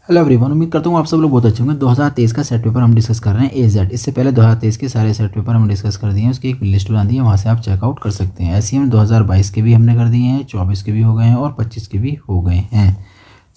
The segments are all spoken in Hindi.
हेलो एवरीवन, उम्मीद करता हूँ आप सब लोग बहुत अच्छे होंगे। 2023 का सेट पेपर हम डिस्कस कर रहे हैं एजेड। इससे पहले 2023 के सारे सेट पेपर हम डिस्कस कर दिए हैं, उसकी एक लिस्ट बना दी है, वहाँ से आप चेकआउट कर सकते हैं। ऐसे ही हम 2022 के भी हमने कर दिए हैं, 24 के भी हो गए हैं और 25 के भी हो गए हैं।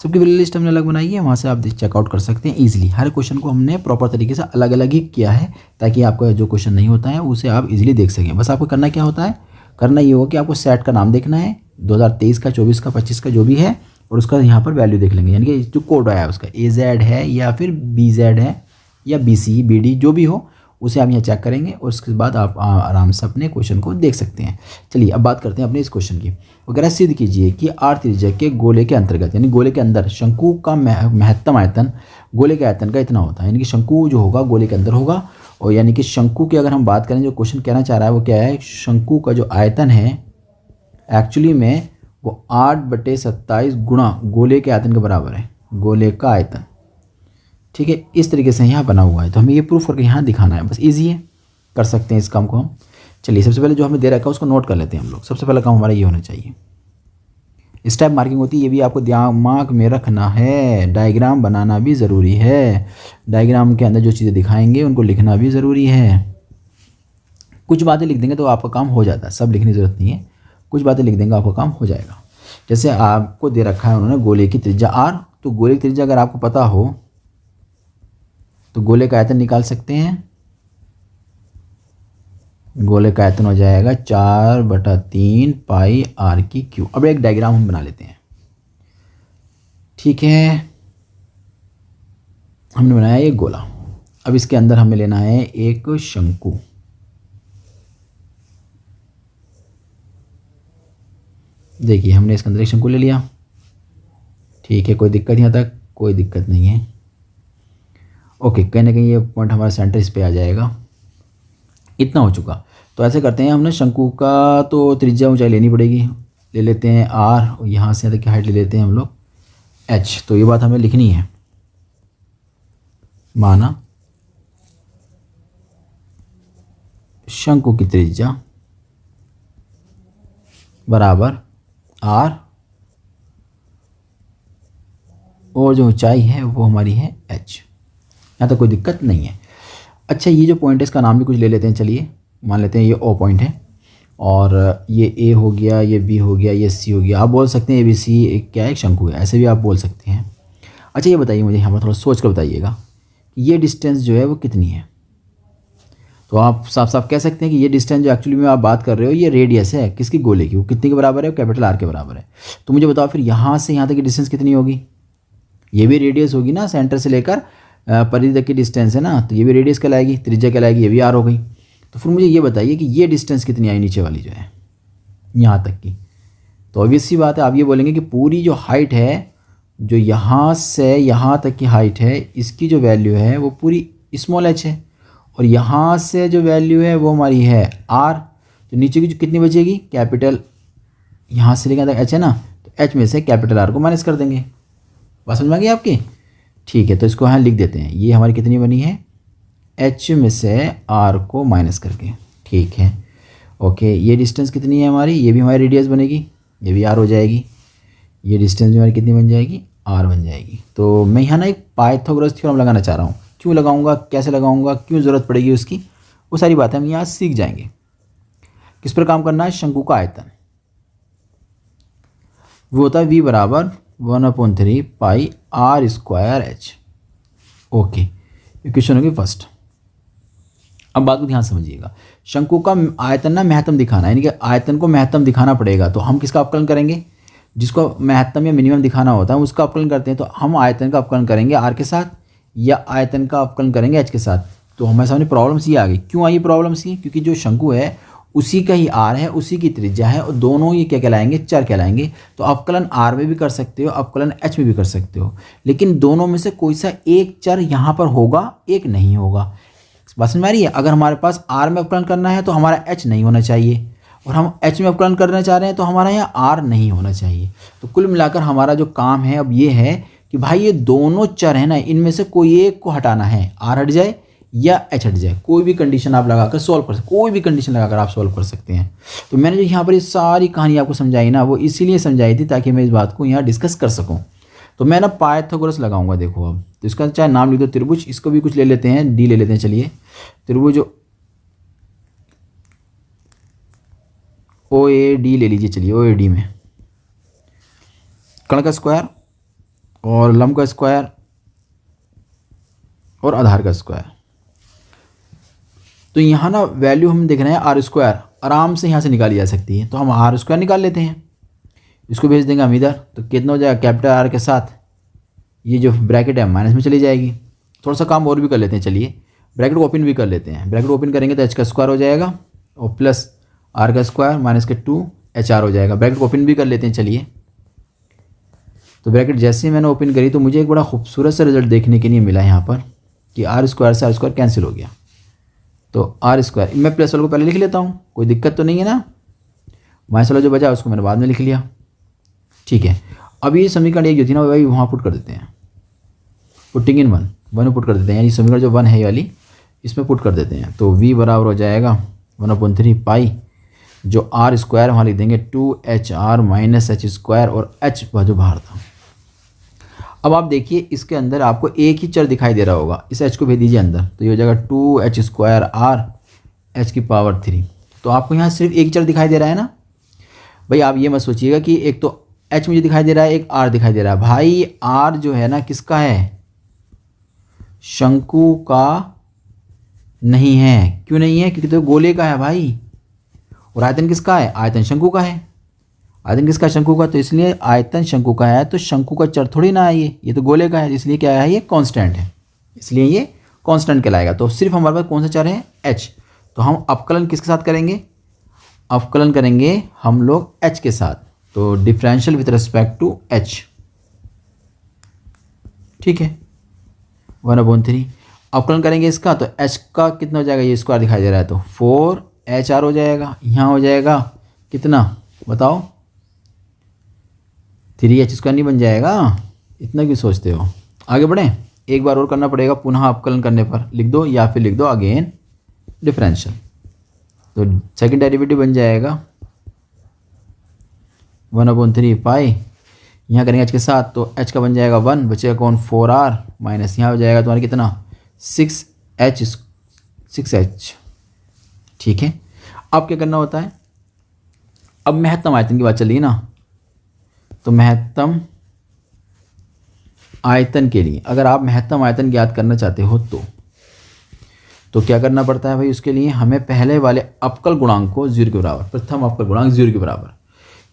सबकी लिस्ट हमने अलग बनाई है, वहाँ से आप चेकआउट कर सकते हैं ईजिली। हर क्वेश्चन को हमने प्रॉपर तरीके से अलग अलग ही किया है ताकि आपका जो क्वेश्चन नहीं होता है उसे आप इजीली देख सकें। बस आपको करना क्या होता है, करना ये होगा कि आपको सेट का नाम देखना है, 2023 का, 24 का, 25 का जो भी है, और उसका यहाँ पर वैल्यू देख लेंगे। यानी कि जो कोड आया है उसका AZ है या फिर BZ है या BC BD जो भी हो, उसे आप यहाँ चेक करेंगे और उसके बाद आप आराम से अपने क्वेश्चन को देख सकते हैं। चलिए अब बात करते हैं अपने इस क्वेश्चन की। वगैरह सिद्ध कीजिए कि R त्रिज्या के गोले के अंतर्गत यानी गोले के अंदर शंकु का महत्तम आयतन गोले के आयतन का इतना होता है। यानी कि शंकु जो होगा गोले के अंदर होगा, और यानी कि शंकु की अगर हम बात करें, जो क्वेश्चन कहना चाह रहा है वो क्या है, शंकु का जो आयतन है एक्चुअली में वो 8/27 गुणा गोले के आयतन के बराबर है, गोले का आयतन। ठीक है, इस तरीके से यहाँ बना हुआ है, तो हमें ये प्रूफ करके यहाँ दिखाना है। बस इजी है, कर सकते हैं इस काम को हम। चलिए सबसे पहले जो हमें दे रखा है उसको नोट कर लेते हैं हम लोग। सबसे पहला काम हमारा ये होना चाहिए, इस टाइप मार्किंग होती है, ये भी आपको दिमाग में रखना है। डायग्राम बनाना भी ज़रूरी है, डायग्राम के अंदर जो चीज़ें दिखाएंगे उनको लिखना भी ज़रूरी है। कुछ बातें लिख देंगे तो आपका काम हो जाता है, सब लिखने की ज़रूरत नहीं है, कुछ बातें लिख देंगे आपका काम हो जाएगा। जैसे आपको दे रखा है उन्होंने गोले की त्रिज्या R, तो गोले की त्रिज्या अगर आपको पता हो तो गोले का आयतन निकाल सकते हैं। गोले का आयतन हो जाएगा 4/3 पाई R3। अब एक डायग्राम हम बना लेते हैं। ठीक है, हमने बनाया एक गोला। अब इसके अंदर हमें लेना है एक शंकु। देखिए हमने इसके अंदर एक शंकु ले लिया। ठीक है, कोई दिक्कत यहाँ तक? कोई दिक्कत नहीं है। ओके, कहीं ना कहीं ये पॉइंट हमारा सेंटर इस पे आ जाएगा। इतना हो चुका, तो ऐसे करते हैं, हमने शंकु का तो त्रिज्या ऊंचाई लेनी पड़ेगी, ले लेते हैं R, और यहाँ से तक की हाइट ले लेते हैं हम लोग H। तो ये बात हमें लिखनी है, माना शंकु की त्रिज्या बराबर R और जो ऊंचाई है वो हमारी है H। यहाँ तक कोई दिक्कत नहीं है। अच्छा, ये जो पॉइंट है इसका नाम भी कुछ ले लेते हैं। चलिए मान लेते हैं ये O पॉइंट है, और ये A हो गया, ये B हो गया, ये C हो गया। आप बोल सकते हैं ABC एक क्या है, एक शंकु है, ऐसे भी आप बोल सकते हैं। अच्छा ये बताइए मुझे, यहाँ पर थोड़ा सोच कर बताइएगा कि ये डिस्टेंस जो है वो कितनी है। तो आप साफ साफ कह सकते हैं कि ये डिस्टेंस जो एक्चुअली में आप बात कर रहे हो ये रेडियस है किसकी, गोले की, वो कितने के बराबर है, कैपिटल R के बराबर है। तो मुझे बताओ फिर यहाँ से यहाँ तक की डिस्टेंस कितनी होगी, ये भी रेडियस होगी ना, सेंटर से लेकर परिधि तक की डिस्टेंस है ना, तो ये भी रेडियस कहलाएगी, त्रिज्या कहलाएगी, ये भी R हो गई। तो फिर मुझे ये बताइए कि ये डिस्टेंस कितनी आई नीचे वाली जो है यहाँ तक की। तो ऑब्वियस सी बात है, आप ये बोलेंगे कि पूरी जो हाइट है, जो यहाँ से यहाँ तक की हाइट है, इसकी जो वैल्यू है वो पूरी स्मॉल h है, और यहाँ से जो वैल्यू है वो हमारी है R। तो नीचे की जो कितनी बचेगी, कैपिटल, यहाँ से लेकर तक h है ना, तो h में से कैपिटल R को माइनस कर देंगे। बात समझ में आ गई आपकी? ठीक है, तो इसको यहाँ लिख देते हैं, ये हमारी कितनी बनी है, h में से R को माइनस करके। ठीक है, ओके, ये डिस्टेंस कितनी है हमारी, ये भी हमारी रेडियस बनेगी, ये भी R हो जाएगी, ये डिस्टेंस भी हमारी कितनी बन जाएगी, R बन जाएगी। तो मैं यहाँ ना एक पाइथागोरस थ्योरम लगाना चाह रहा हूँ। क्यों लगाऊंगा, कैसे लगाऊंगा, क्यों ज़रूरत पड़ेगी उसकी, वो सारी बातें हम यहाँ सीख जाएंगे। किस पर काम करना है, शंकु का आयतन वो होता है V बराबर 1/3 पाई R²H। ओके, इक्वेशन होगी फर्स्ट। अब बात को ध्यान समझिएगा, शंकु का आयतन ना महत्तम दिखाना है, यानी कि आयतन को महत्तम दिखाना पड़ेगा। तो हम किसका अवकलन करेंगे, जिसको महत्तम या मिनिमम दिखाना होता है उसका अवकलन करते हैं। तो हम आयतन का अवकलन करेंगे R के साथ, या आयतन का अवकलन करेंगे H के साथ। तो हमारे सामने प्रॉब्लम्स ये आ गई। क्यों आई प्रॉब्लम्स ये, क्योंकि जो शंकु है उसी का ही R है, उसी की त्रिज्या है, और दोनों ये क्या कहलाएंगे, चर कहलाएंगे। तो अवकलन R में भी कर सकते हो, अवकलन H में भी कर सकते हो, लेकिन दोनों में से कोई सा एक चर यहाँ पर होगा, एक नहीं होगा। बात समझ में आ रही है? अगर हमारे पास R में अवकलन करना है तो हमारा H नहीं होना चाहिए, और हम H में अवकलन करना चाह रहे हैं तो हमारा यहाँ R नहीं होना चाहिए। तो कुल मिलाकर हमारा जो काम है अब ये है कि भाई ये दोनों चर है ना, इनमें से कोई एक को हटाना है, R हट जाए या H हट जाए। कोई भी कंडीशन आप लगाकर सॉल्व कर सकते, कोई भी कंडीशन लगाकर आप सॉल्व कर सकते हैं। तो मैंने जो यहाँ पर ये सारी कहानी आपको समझाई ना, वो इसीलिए समझाई थी ताकि मैं इस बात को यहाँ डिस्कस कर सकूँ। तो मैं ना पाइथागोरस लगाऊंगा देखो अब। तो इसका चाहे नाम लिख दो त्रिभुज, इसको भी कुछ ले लेते हैं, डी ले लेते हैं। चलिए त्रिभुज ओ ए डी ले लीजिए। चलिए ओ ए डी में कर्ण का स्क्वायर और लंब का स्क्वायर और आधार का स्क्वायर। तो यहाँ ना वैल्यू हम देख रहे हैं आर स्क्वायर, आराम से यहाँ से निकाली जा सकती है। तो हम आर स्क्वायर निकाल लेते हैं, इसको भेज देंगे हम इधर। तो कितना हो जाएगा, कैपिटल आर के साथ ये जो ब्रैकेट है माइनस में चली जाएगी। थोड़ा सा काम और भी कर लेते हैं। चलिए ब्रैकेट को ओपन भी कर लेते हैं। ब्रैकेट ओपन करेंगे तो एच का स्क्वायर हो जाएगा और प्लस आर का स्क्वायर माइनस के 2 एच आर हो जाएगा। ब्रैकेट को ओपन भी कर लेते हैं। चलिए तो ब्रैकेट जैसे ही मैंने ओपन करी तो मुझे एक बड़ा खूबसूरत सा रिजल्ट देखने के लिए मिला यहाँ पर कि आर स्क्वायर से आर स्क्वायर कैंसिल हो गया। तो आर स्क्वायर, मैं प्लस वाले को पहले लिख लेता हूँ, कोई दिक्कत तो नहीं है ना। माइनस वाला जो बचा उसको मैंने बाद में लिख लिया। ठीक है, अब ये समीकरण एक जो थी ना वही वहाँ पुट कर देते हैं, पुटिंग इन वन में पुट कर देते हैं। यानी समीकरण जो 1 है ये वाली, इसमें पुट कर देते हैं। तो v बराबर हो जाएगा 1/3 पाई, जो आर स्क्वायर वहाँ लिख देंगे 2HR माइनस एच स्क्वायर और h जो बाहर था। अब आप देखिए इसके अंदर आपको एक ही चर दिखाई दे रहा होगा, इस h को भेज दीजिए अंदर तो ये हो जाएगा 2h स्क्वायर r h की पावर 3। तो आपको यहाँ सिर्फ एक चर दिखाई दे रहा है ना भाई। आप ये मत सोचिएगा कि एक तो h मुझे दिखाई दे रहा है, एक r दिखाई दे रहा है। भाई r जो है ना किसका है, शंकु का नहीं है। क्यों नहीं है, क्योंकि तो गोले का है भाई। और आयतन किसका है, आयतन शंकु का है। आयतन किसका, शंकु का। तो इसलिए आयतन शंकु का है तो शंकु का चर थोड़ी ना है ये तो गोले का है। इसलिए क्या है, ये कांस्टेंट है, इसलिए ये कांस्टेंट कहलाएगा। तो सिर्फ हमारे पास कौन सा चर है, h। तो हम अवकलन किसके साथ करेंगे, अवकलन करेंगे हम लोग h के साथ। तो differential with respect to h। ठीक है, 1/3 अवकलन करेंगे इसका। तो h का कितना हो जाएगा, ये स्क्वायर दिखाई दे रहा है तो 4HR हो जाएगा। यहाँ हो जाएगा कितना बताओ, 3h स्क्वायर नहीं बन जाएगा, इतना क्यों सोचते हो। आगे बढ़ें, एक बार और करना पड़ेगा पुनः अवकलन करने पर। लिख दो या फिर लिख दो अगेन डिफरेंशियल। तो सेकंड डेरिवेटिव बन जाएगा 1/3 पाई, यहाँ करेंगे h के साथ तो h का बन जाएगा 1, बचेगा कौन 4r माइनस यहाँ हो जाएगा तुम्हारा कितना 6h। ठीक है, अब क्या करना होता है, अब महत्तम आयतन की बात चल रही है ना। तो महत्तम आयतन के लिए अगर आप महत्तम आयतन ज्ञात करना चाहते हो तो क्या करना पड़ता है भाई, उसके लिए हमें पहले वाले अवकल गुणांक को 0 के बराबर, प्रथम अवकल गुणांक 0 के बराबर,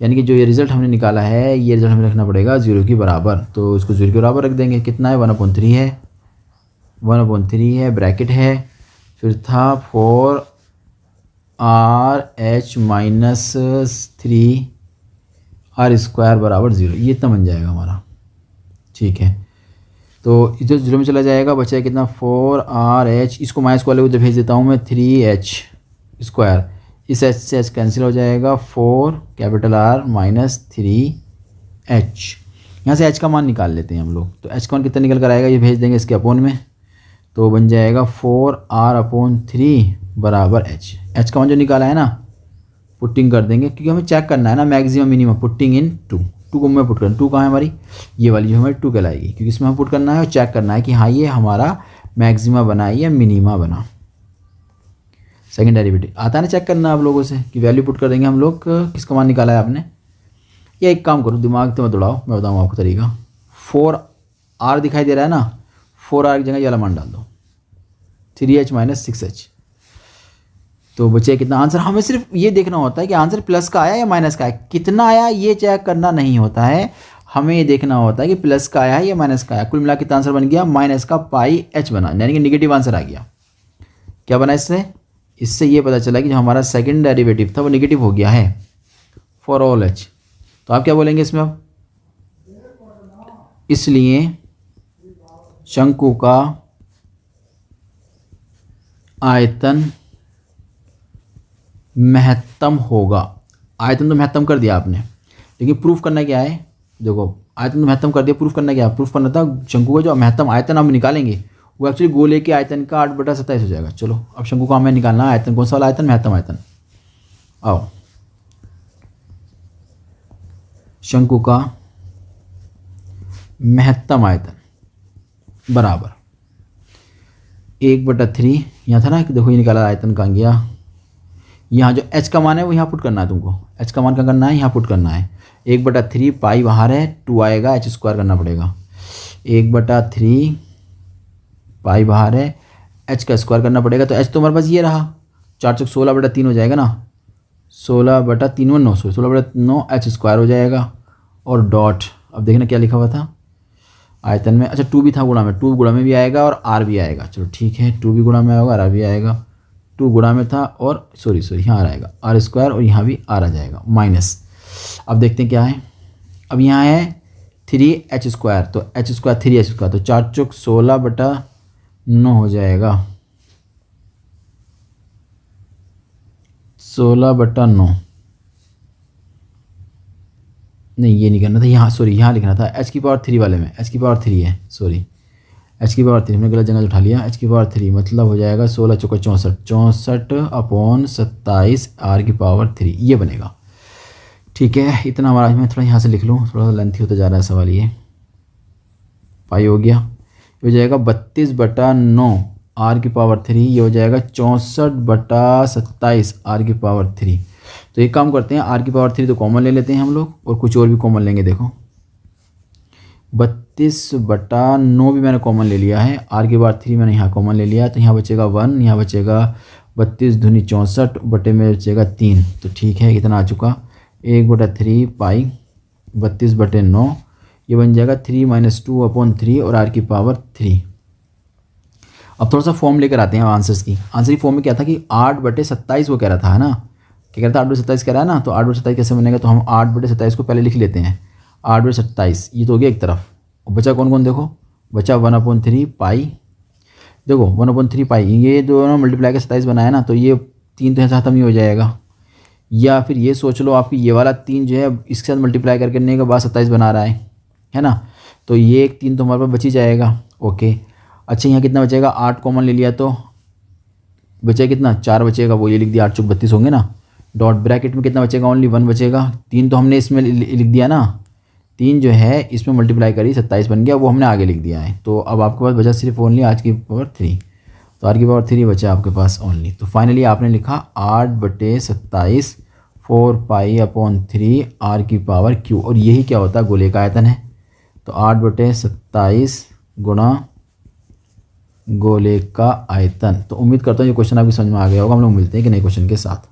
यानी कि जो ये रिजल्ट हमने निकाला है ये रिजल्ट हमें रखना पड़ेगा 0 के बराबर। तो इसको 0 के बराबर रख देंगे। कितना है 1/3 है, 1/3 है, ब्रैकेट है, फिर था 4RH माइनस 3R स्क्वायर बराबर 0। ये इतना बन जाएगा हमारा। ठीक है, तो इधर 0 में चला जाएगा, बचा कितना 4RH, इसको माइनस को वाले उधर भेज देता हूँ मैं 3H स्क्वायर, इस h से h कैंसिल हो जाएगा 4 कैपिटल R माइनस 3H। यहाँ से h का मान निकाल लेते हैं हम लोग। तो h का मान कितना निकल कर आएगा, ये भेज देंगे इसके अपोन में। तो बन जाएगा 4R/3 बराबर h। h का मान जो निकाला है ना पुटिंग कर देंगे, क्योंकि हमें चेक करना है ना मैक्सिमम मिनिमम। पुटिंग इन 2 को मैं पुट करना, 2 कहाँ है हमारी, ये वाली जो हमारी 2 कहलाएगी, क्योंकि इसमें हम पुट करना है और चेक करना है कि हाँ ये हमारा मैक्सिमा बना है या मिनिमा बना। सेकंड डेरिवेटिव आता है ना चेक करना आप लोगों से कि वैल्यू पुट कर देंगे हम लोग, किसका मान निकाला है आपने। या एक काम करो, दिमाग तो मत दौड़ाओ, मैं बताऊँ आपको तरीका। 4R दिखाई दे रहा है ना, 4R की जगह ये वाला मान डाल दो 3H माइनस 6H। तो बचे कितना आंसर। हमें सिर्फ ये देखना होता है कि आंसर प्लस का आया या माइनस का आया, कितना आया ये चेक करना नहीं होता है। हमें ये देखना होता है कि प्लस का आया है या माइनस का आया। कुल मिला कितना आंसर बन गया, माइनस का पाई h बना, यानी कि निगेटिव आंसर आ गया। क्या बना इससे ये पता चला कि जो हमारा सेकंड डेरिवेटिव था वो निगेटिव हो गया है फॉर ऑल h। तो आप क्या बोलेंगे इसमें अब, इसलिए शंकु का आयतन महत्तम होगा। आयतन तो महत्तम कर दिया आपने, लेकिन प्रूफ करना क्या है, देखो आयतन तो महत्तम कर दिया, प्रूफ करना क्या है, प्रूफ करना था शंकु का जो महत्तम आयतन हम निकालेंगे वो एक्चुअली गोले के आयतन का 8/27 हो जाएगा। चलो अब शंकु का हमें निकालना है आयतन, कौन सा वाला आयतन, महत्तम आयतन। आओ शंकु का महत्तम आयतन बराबर 1/3, यहाँ था ना कि देखो ये निकाला आयतन कहाँ गया, यहाँ जो h का मान है वो यहाँ पुट करना है तुमको, h का मान क्या करना है, यहाँ पुट करना है। 1/3 पाई बाहर है, 2 आएगा, h स्क्वायर करना पड़ेगा। 1/3 पाई बाहर है, h का स्क्वायर करना पड़ेगा, तो h तो हमारे पास ये रहा, 4 चौक 16/3 हो जाएगा ना, 16/3 9, 16/9 h स्क्वायर हो जाएगा। और डॉट, अब देखना क्या लिखा हुआ था आयतन में, अच्छा 2 भी था गुणा में, 2 गुणा में भी आएगा और r भी आएगा, चलो ठीक है 2 भी गुणा में आएगा और r भी आएगा, 2 गुणा में था और सॉरी यहाँ आएगा r स्क्वायर और यहाँ भी r आ जाएगा माइनस। अब देखते हैं क्या है, अब यहाँ है 3h स्क्वायर, तो h स्क्वायर 3h स्क्वायर, तो 4 चौक 16/9 हो जाएगा, 16/9, नहीं ये नहीं करना था, यहाँ सॉरी यहाँ लिखना था h³ वाले में, h³ है सॉरी, h³ हमने गलत जगह उठा लिया, h³ मतलब हो जाएगा 16 चौका 64, 64/27 r⁻3 ये बनेगा। ठीक है, इतना हमारा, मैं थोड़ा यहाँ से लिख लूँ, थोड़ा सा लेंथी होता जा रहा है सवाल ये। पाई हो गया, ये हो जाएगा 32/9 r⁻3, ये हो जाएगा 64/27 r⁻3। तो एक काम करते हैं, r⁻3 तो कॉमन ले लेते हैं हम लोग और कुछ और भी कॉमन लेंगे। देखो 32/9 भी मैंने कॉमन ले लिया है, r⁻3 मैंने यहाँ कॉमन ले लिया है, तो यहाँ बचेगा 1, यहाँ बचेगा 32 दूनी 64 बटे में बचेगा 3, तो ठीक है कितना आ चुका 1/3 पाई 32/9, ये बन जाएगा 3 - 2/3 और r⁻3। अब थोड़ा सा फॉर्म लेकर आते हैं आंसर्स की। आंसर की फॉर्म में क्या था कि 8/27 वो कह रहा था, है ना, क्या कह रहा था 8/27 कह रहा है ना, तो 8/27 कैसे बनेगा, तो हम 8/27 को पहले लिख लेते हैं, 8/27 ये तो हो गया एक तरफ, और बचा कौन कौन, देखो बचा 1/3 पाई, देखो 1/3 पाई, ये दोनों मल्टीप्लाई के 27 बनाया ना, तो ये 3 तो यहाँ खत्म ही हो जाएगा, या फिर ये सोच लो आपकी ये वाला 3 जो है इसके साथ मल्टीप्लाई करने के बाद 27 बना रहा है ना, तो ये एक 3 तो हमारे पास बच ही जाएगा। ओके, अच्छा यहाँ कितना बचेगा, 8 कॉमन ले लिया तो बचेगा कितना, 4 बचेगा, वो ये लिख दिया 8 चौक 32 होंगे ना, डॉट ब्रैकेट में कितना बचेगा, ओनली 1 बचेगा, 3 तो हमने इसमें लिख दिया ना, 3 जो है इसमें मल्टीप्लाई करी 27 बन गया, वो हमने आगे लिख दिया है। तो अब आपके पास बचा सिर्फ ओनली r⁻3, तो r⁻3 बचा आपके पास ओनली। तो फाइनली आपने लिखा 8/27 4π/3 r⁻3, और यही क्या होता है, गोले का आयतन है, तो 8/27 गुणा गोले का आयतन। तो उम्मीद करता हूँ ये क्वेश्चन आपकी समझ में आ गया होगा। हम लोग मिलते हैं कि नए क्वेश्चन के साथ।